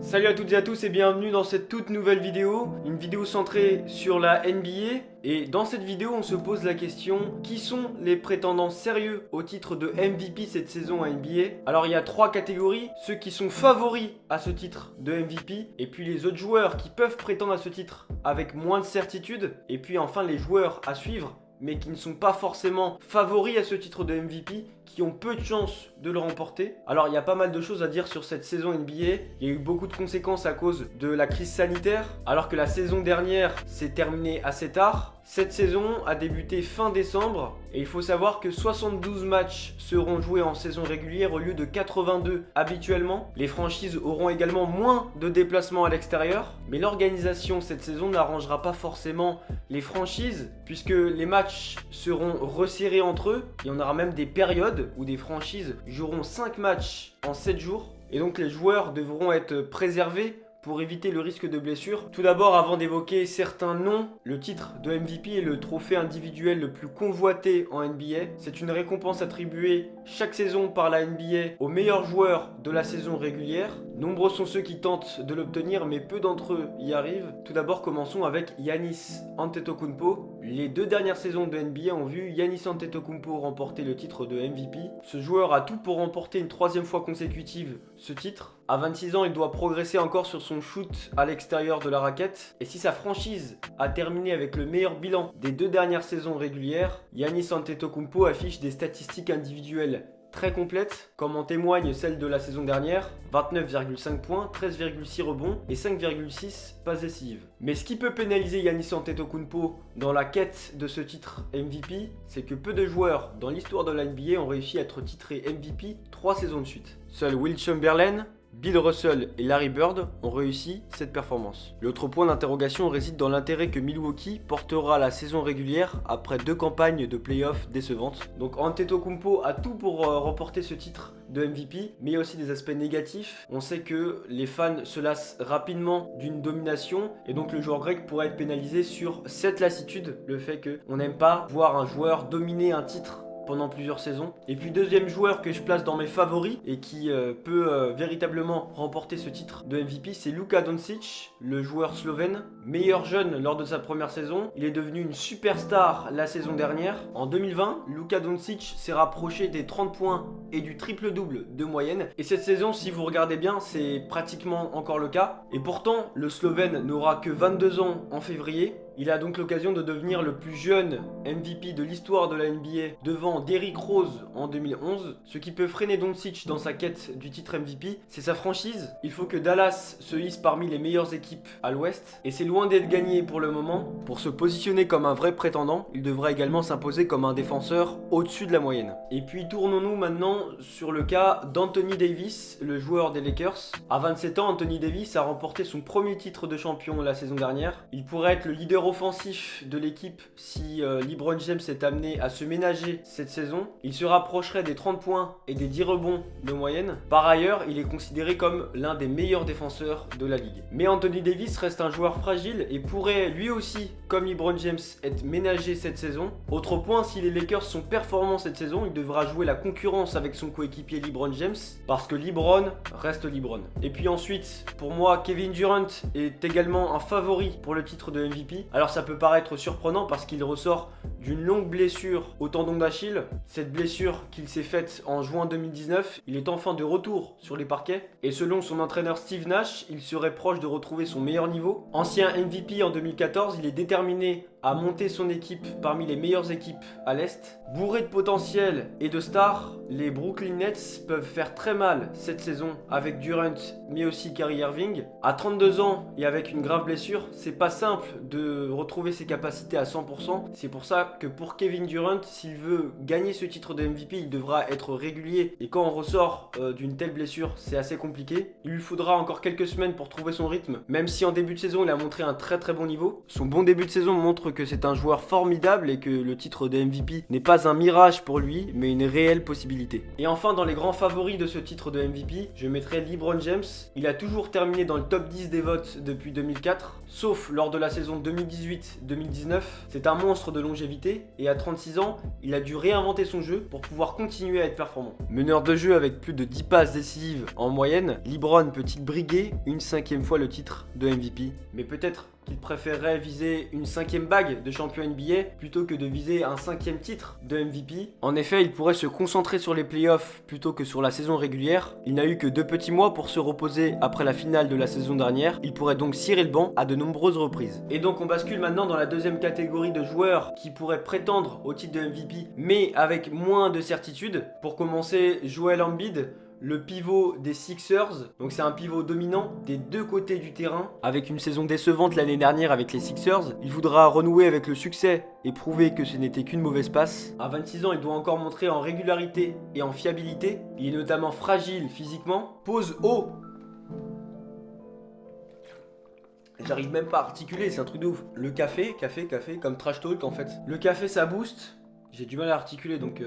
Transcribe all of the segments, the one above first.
Salut à toutes et à tous et bienvenue dans cette toute nouvelle vidéo, une vidéo centrée sur la NBA. Et dans cette vidéo, on se pose la question, qui sont les prétendants sérieux au titre de MVP cette saison à NBA? Alors il y a trois catégories, ceux qui sont favoris à ce titre de MVP, et puis les autres joueurs qui peuvent prétendre à ce titre avec moins de certitude, et puis enfin les joueurs à suivre, mais qui ne sont pas forcément favoris à ce titre de MVP, qui ont peu de chances de le remporter. Alors il y a pas mal de choses à dire sur cette saison NBA. Il y a eu beaucoup de conséquences à cause de la crise sanitaire, alors que la saison dernière s'est terminée assez tard. Cette saison a débuté fin décembre et il faut savoir que 72 matchs seront joués en saison régulière au lieu de 82 habituellement. Les franchises auront également moins de déplacements à l'extérieur, mais l'organisation cette saison n'arrangera pas forcément les franchises puisque les matchs seront resserrés entre eux et on aura même des périodes où des franchises joueront 5 matchs en 7 jours et donc les joueurs devront être préservés pour éviter le risque de blessure. Tout d'abord, avant d'évoquer certains noms, le titre de MVP est le trophée individuel le plus convoité en NBA. C'est une récompense attribuée chaque saison par la NBA aux meilleurs joueurs de la saison régulière. Nombreux sont ceux qui tentent de l'obtenir, mais peu d'entre eux y arrivent. Tout d'abord, commençons avec Giannis Antetokounmpo. Les deux dernières saisons de NBA ont vu Giannis Antetokounmpo remporter le titre de MVP. Ce joueur a tout pour remporter une troisième fois consécutive ce titre. À 26 ans, il doit progresser encore sur son shoot à l'extérieur de la raquette. Et si sa franchise a terminé avec le meilleur bilan des deux dernières saisons régulières, Giannis Antetokounmpo affiche des statistiques individuelles très complètes, comme en témoigne celle de la saison dernière, 29,5 points, 13,6 rebonds et 5,6 passes décisives. Mais ce qui peut pénaliser Giannis Antetokounmpo dans la quête de ce titre MVP, c'est que peu de joueurs dans l'histoire de la NBA ont réussi à être titrés MVP 3 saisons de suite. Seul Will Chamberlain, Bill Russell et Larry Bird ont réussi cette performance. L'autre point d'interrogation réside dans l'intérêt que Milwaukee portera à la saison régulière après 2 campagnes de playoffs décevantes. Donc Antetokounmpo a tout pour remporter ce titre de MVP, mais il y a aussi des aspects négatifs. On sait que les fans se lassent rapidement d'une domination et donc le joueur grec pourrait être pénalisé sur cette lassitude, le fait qu'on n'aime pas voir un joueur dominer un titre pendant plusieurs saisons. Et puis deuxième joueur que je place dans mes favoris et qui peut véritablement remporter ce titre de MVP, c'est Luka Doncic, le joueur slovène. Meilleur jeune lors de sa première saison, il est devenu une superstar la saison dernière. En 2020, Luka Doncic s'est rapproché des 30 points et du triple-double de moyenne. Et cette saison, si vous regardez bien, c'est pratiquement encore le cas. Et pourtant, le Slovène n'aura que 22 ans en février. Il a donc l'occasion de devenir le plus jeune MVP de l'histoire de la NBA devant Derrick Rose en 2011. Ce qui peut freiner Doncic dans sa quête du titre MVP, c'est sa franchise. Il faut que Dallas se hisse parmi les meilleures équipes à l'ouest et c'est loin d'être gagné pour le moment. Pour se positionner comme un vrai prétendant, il devra également s'imposer comme un défenseur au-dessus de la moyenne. Et puis tournons-nous maintenant sur le cas d'Anthony Davis, le joueur des Lakers. À 27 ans, Anthony Davis a remporté son premier titre de champion la saison dernière. Il pourrait être le leader offensif de l'équipe si LeBron James est amené à se ménager cette saison. Il se rapprocherait des 30 points et des 10 rebonds de moyenne. Par ailleurs, il est considéré comme l'un des meilleurs défenseurs de la ligue. Mais Anthony Davis reste un joueur fragile et pourrait lui aussi, comme LeBron James, être ménagé cette saison. Autre point, si les Lakers sont performants cette saison, il devra jouer la concurrence avec son coéquipier LeBron James parce que LeBron reste LeBron. Et puis ensuite, pour moi, Kevin Durant est également un favori pour le titre de MVP. Alors ça peut paraître surprenant parce qu'il ressort d'une longue blessure au tendon d'Achille. Cette blessure qu'il s'est faite en juin 2019, il est enfin de retour sur les parquets. Et selon son entraîneur Steve Nash, il serait proche de retrouver son meilleur niveau. Ancien MVP en 2014, il est déterminé à monter son équipe parmi les meilleures équipes à l'Est. Bourré de potentiel et de stars, les Brooklyn Nets peuvent faire très mal cette saison avec Durant mais aussi Kyrie Irving. À 32 ans et avec une grave blessure, c'est pas simple de retrouver ses capacités à 100%. C'est pour ça que pour Kevin Durant, s'il veut gagner ce titre de MVP, il devra être régulier. Et quand on ressort d'une telle blessure, c'est assez compliqué. Il lui faudra encore quelques semaines pour trouver son rythme, même si en début de saison, il a montré un très très bon niveau. Son bon début de saison montre que c'est un joueur formidable et que le titre de MVP n'est pas un mirage pour lui, mais une réelle possibilité. Et enfin, dans les grands favoris de ce titre de MVP, je mettrai LeBron James. Il a toujours terminé dans le top 10 des votes depuis 2004, sauf lors de la saison 2018-2019. C'est un monstre de longévité longévité et à 36 ans, il a dû réinventer son jeu pour pouvoir continuer à être performant. Meneur de jeu avec plus de 10 passes décisives en moyenne, LeBron peut-il briguer une 5e fois le titre de MVP? Mais peut-être qu'il préférerait viser une 5e bague de champion NBA plutôt que de viser un 5e titre de MVP. En effet, il pourrait se concentrer sur les playoffs plutôt que sur la saison régulière. Il n'a eu que 2 petits mois pour se reposer après la finale de la saison dernière. Il pourrait donc cirer le banc à de nombreuses reprises. Et donc on bascule maintenant dans la deuxième catégorie de joueurs qui pourraient prétendre au titre de MVP, mais avec moins de certitude. Pour commencer, Joel Embiid, le pivot des Sixers. Donc c'est un pivot dominant des deux côtés du terrain. Avec une saison décevante l'année dernière avec les Sixers, il voudra renouer avec le succès et prouver que ce n'était qu'une mauvaise passe. À 26 ans, il doit encore montrer en régularité et en fiabilité. Il est notamment fragile physiquement. Pose haut. J'arrive même pas à articuler, c'est un truc de ouf. Le café, comme trash talk en fait. Le café ça booste. J'ai du mal à articuler donc...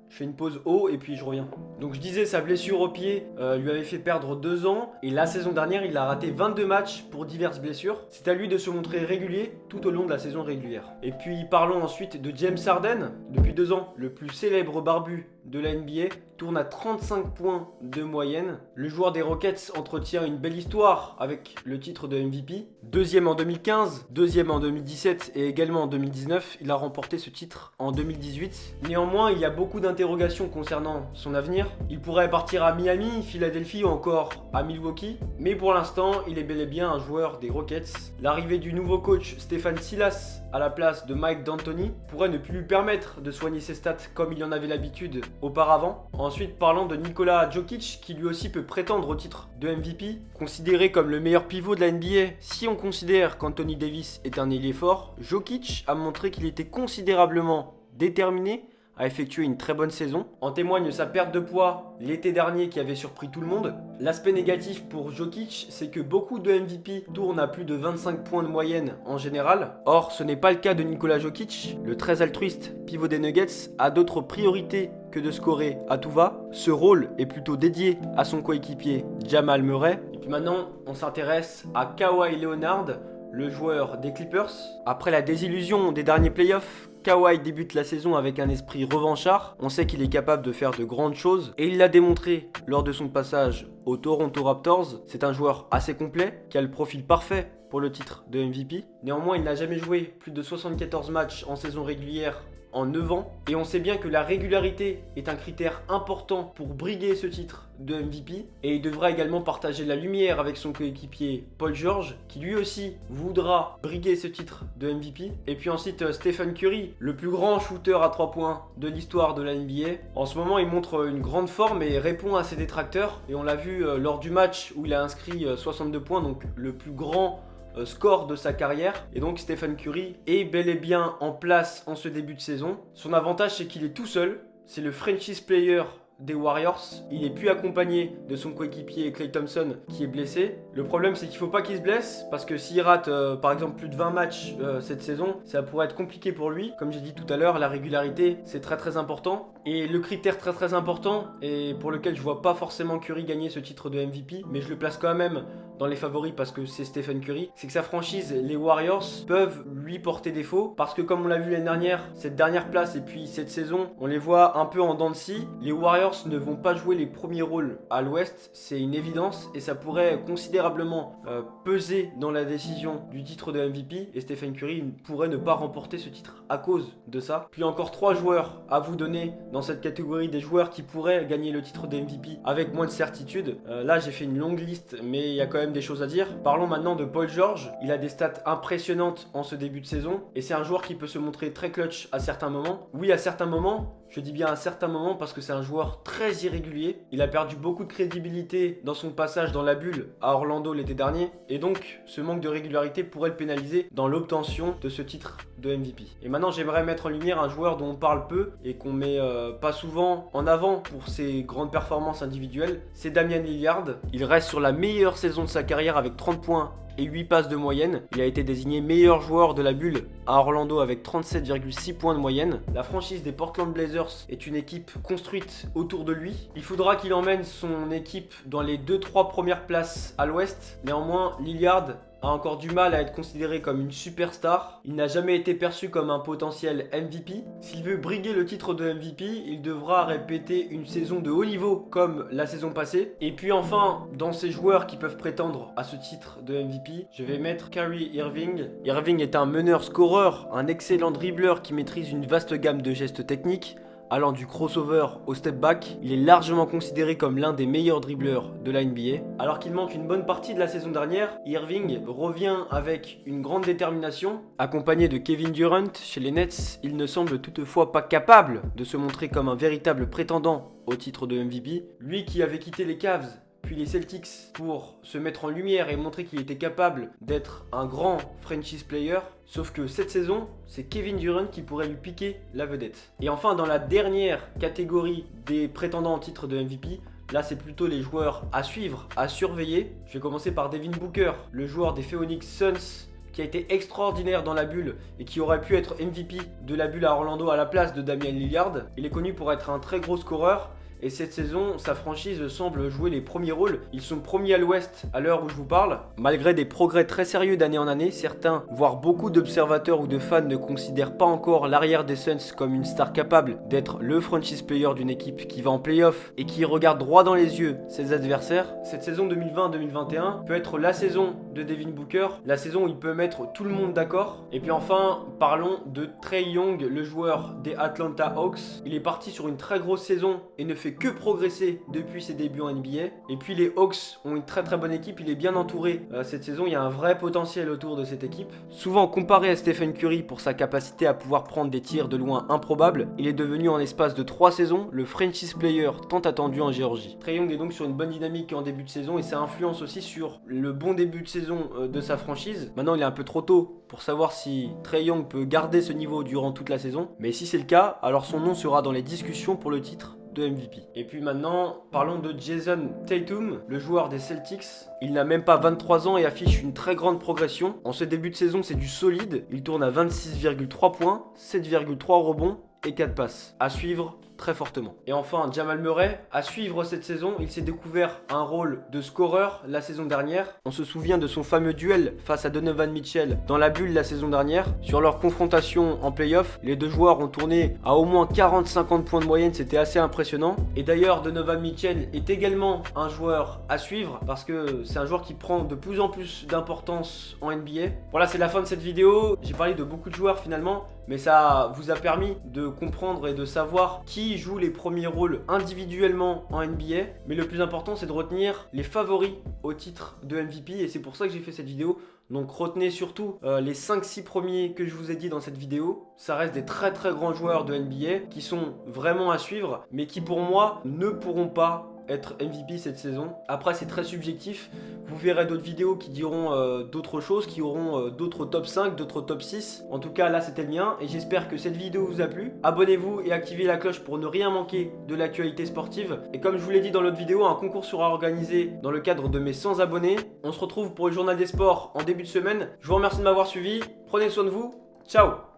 Je fais une pause haut et puis je reviens. Donc je disais, sa blessure au pied lui avait fait perdre 2 ans. Et la saison dernière, il a raté 22 matchs pour diverses blessures. C'est à lui de se montrer régulier tout au long de la saison régulière. Et puis parlons ensuite de James Harden. Depuis 2 ans, le plus célèbre barbu de la NBA, tourne à 35 points de moyenne. Le joueur des Rockets entretient une belle histoire avec le titre de MVP. Deuxième en 2015, deuxième en 2017 et également en 2019. Il a remporté ce titre en 2018. Néanmoins, il y a beaucoup d'interrogations concernant son avenir. Il pourrait partir à Miami, Philadelphie ou encore à Milwaukee. Mais pour l'instant, il est bel et bien un joueur des Rockets. L'arrivée du nouveau coach Stephen Silas à la place de Mike D'Antoni pourrait ne plus lui permettre de soigner ses stats comme il en avait l'habitude auparavant. Ensuite, parlons de Nikola Jokic qui lui aussi peut prétendre au titre de MVP. Considéré comme le meilleur pivot de la NBA, si on considère qu'Anthony Davis est un ailier fort, Jokic a montré qu'il était considérablement déterminé a effectué une très bonne saison. En témoigne sa perte de poids l'été dernier qui avait surpris tout le monde. L'aspect négatif pour Jokic, c'est que beaucoup de MVP tournent à plus de 25 points de moyenne en général. Or, ce n'est pas le cas de Nikola Jokic. Le très altruiste pivot des Nuggets a d'autres priorités que de scorer à tout va. Ce rôle est plutôt dédié à son coéquipier Jamal Murray. Et puis maintenant, on s'intéresse à Kawhi Leonard, le joueur des Clippers. Après la désillusion des derniers playoffs, Kawhi débute la saison avec un esprit revanchard. On sait qu'il est capable de faire de grandes choses et il l'a démontré lors de son passage aux Toronto Raptors. C'est un joueur assez complet qui a le profil parfait pour le titre de MVP. Néanmoins, il n'a jamais joué plus de 74 matchs en saison régulière en 9 ans. Et on sait bien que la régularité est un critère important pour briguer ce titre de MVP. Et il devra également partager la lumière avec son coéquipier Paul George, qui lui aussi voudra briguer ce titre de MVP. Et puis ensuite Stephen Curry, le plus grand shooter à 3 points de l'histoire de la NBA. En ce moment, il montre une grande forme et répond à ses détracteurs. Et on l'a vu lors du match où il a inscrit 62 points, donc le plus grand score de sa carrière. Et donc Stephen Curry est bel et bien en place en ce début de saison. Son avantage, c'est qu'il est tout seul. C'est le franchise player des Warriors. Il est plus accompagné de son coéquipier Klay Thompson qui est blessé. Le problème, c'est qu'il faut pas qu'il se blesse parce que s'il rate par exemple plus de 20 matchs cette saison, ça pourrait être compliqué pour lui. Comme j'ai dit tout à l'heure, la régularité c'est très important. Et le critère très important et pour lequel je vois pas forcément Curry gagner ce titre de MVP, mais je le place quand même dans les favoris parce que c'est Stephen Curry, c'est que sa franchise, les Warriors, peuvent lui porter défaut parce que comme on l'a vu l'année dernière, cette dernière place et puis cette saison, on les voit un peu en dents de scie. Les Warriors ne vont pas jouer les premiers rôles à l'ouest, c'est une évidence et ça pourrait considérablement peser dans la décision du titre de MVP et Stephen Curry pourrait ne pas remporter ce titre à cause de ça. Puis encore 3 joueurs à vous donner dans cette catégorie des joueurs qui pourraient gagner le titre de MVP avec moins de certitude. Là j'ai fait une longue liste mais il y a quand même des choses à dire. Parlons maintenant de Paul George. Il a des stats impressionnantes en ce début de saison et c'est un joueur qui peut se montrer très clutch à certains moments. Oui, à certains moments, je dis bien à certains moments parce que c'est un joueur très irrégulier. Il a perdu beaucoup de crédibilité dans son passage dans la bulle à Orlando l'été dernier et donc ce manque de régularité pourrait le pénaliser dans l'obtention de ce titre de MVP. Et maintenant j'aimerais mettre en lumière un joueur dont on parle peu et qu'on met pas souvent en avant pour ses grandes performances individuelles, c'est Damian Lillard. Il reste sur la meilleure saison de sa carrière avec 30 points et 8 passes de moyenne. Il a été désigné meilleur joueur de la bulle à Orlando avec 37,6 points de moyenne. La franchise des Portland Blazers est une équipe construite autour de lui. Il faudra qu'il emmène son équipe dans les 2-3 premières places à l'ouest. Néanmoins, Lillard a encore du mal à être considéré comme une superstar. Il n'a jamais été perçu comme un potentiel MVP. S'il veut briguer le titre de MVP, il devra répéter une saison de haut niveau comme la saison passée. Et puis enfin, dans ces joueurs qui peuvent prétendre à ce titre de MVP, je vais mettre Kyrie Irving. Irving est un meneur-scoreur, un excellent dribbleur qui maîtrise une vaste gamme de gestes techniques. Allant du crossover au step back, il est largement considéré comme l'un des meilleurs dribbleurs de la NBA. Alors qu'il manque une bonne partie de la saison dernière, Irving revient avec une grande détermination. Accompagné de Kevin Durant chez les Nets, il ne semble toutefois pas capable de se montrer comme un véritable prétendant au titre de MVP. Lui qui avait quitté les Cavs puis les Celtics pour se mettre en lumière et montrer qu'il était capable d'être un grand franchise player. Sauf que cette saison, c'est Kevin Durant qui pourrait lui piquer la vedette. Et enfin, dans la dernière catégorie des prétendants au titre de MVP, là c'est plutôt les joueurs à suivre, à surveiller. Je vais commencer par Devin Booker, le joueur des Phoenix Suns, qui a été extraordinaire dans la bulle et qui aurait pu être MVP de la bulle à Orlando à la place de Damian Lillard. Il est connu pour être un très gros scoreur. Et cette saison, sa franchise semble jouer les premiers rôles. Ils sont premiers à l'ouest à l'heure où je vous parle. Malgré des progrès très sérieux d'année en année, certains, voire beaucoup d'observateurs ou de fans ne considèrent pas encore l'arrière des Suns comme une star capable d'être le franchise player d'une équipe qui va en playoff et qui regarde droit dans les yeux ses adversaires. Cette saison 2020-2021 peut être la saison de Devin Booker, la saison où il peut mettre tout le monde d'accord. Et puis enfin, parlons de Trae Young, le joueur des Atlanta Hawks. Il est parti sur une très grosse saison et ne fait que progresser depuis ses débuts en NBA. Et puis les Hawks ont une très bonne équipe, il est bien entouré cette saison, il y a un vrai potentiel autour de cette équipe. Souvent comparé à Stephen Curry pour sa capacité à pouvoir prendre des tirs de loin improbables, il est devenu en l'espace de 3 saisons le franchise player tant attendu en Géorgie. Trae Young est donc sur une bonne dynamique en début de saison et ça influence aussi sur le bon début de saison de sa franchise. Maintenant il est un peu trop tôt pour savoir si Trae Young peut garder ce niveau durant toute la saison, mais si c'est le cas, alors son nom sera dans les discussions pour le titre de MVP. Et puis maintenant, parlons de Jason Tatum, le joueur des Celtics. Il n'a même pas 23 ans et affiche une très grande progression. En ce début de saison, c'est du solide. Il tourne à 26,3 points, 7,3 rebonds et 4 passes. À suivre très fortement. Et enfin, Jamal Murray, à suivre cette saison, il s'est découvert un rôle de scoreur la saison dernière. On se souvient de son fameux duel face à Donovan Mitchell dans la bulle la saison dernière. Sur leur confrontation en playoff, les deux joueurs ont tourné à au moins 40-50 points de moyenne, c'était assez impressionnant. Et d'ailleurs, Donovan Mitchell est également un joueur à suivre parce que c'est un joueur qui prend de plus en plus d'importance en NBA. Voilà, c'est la fin de cette vidéo. J'ai parlé de beaucoup de joueurs finalement, mais ça vous a permis de comprendre et de savoir qui joue les premiers rôles individuellement en NBA. Mais le plus important, c'est de retenir les favoris au titre de MVP et c'est pour ça que j'ai fait cette vidéo. Donc retenez surtout les 5-6 premiers que je vous ai dit dans cette vidéo. Ça reste des très grands joueurs de NBA qui sont vraiment à suivre, mais qui pour moi ne pourront pas être MVP cette saison. Après c'est très subjectif, vous verrez d'autres vidéos qui diront d'autres choses, qui auront d'autres top 5, d'autres top 6. En tout cas là c'était le mien et j'espère que cette vidéo vous a plu. Abonnez-vous et activez la cloche pour ne rien manquer de l'actualité sportive. Et comme je vous l'ai dit dans l'autre vidéo, un concours sera organisé dans le cadre de mes 100 abonnés. On se retrouve pour le journal des sports en début de semaine. Je vous remercie de m'avoir suivi, prenez soin de vous, ciao.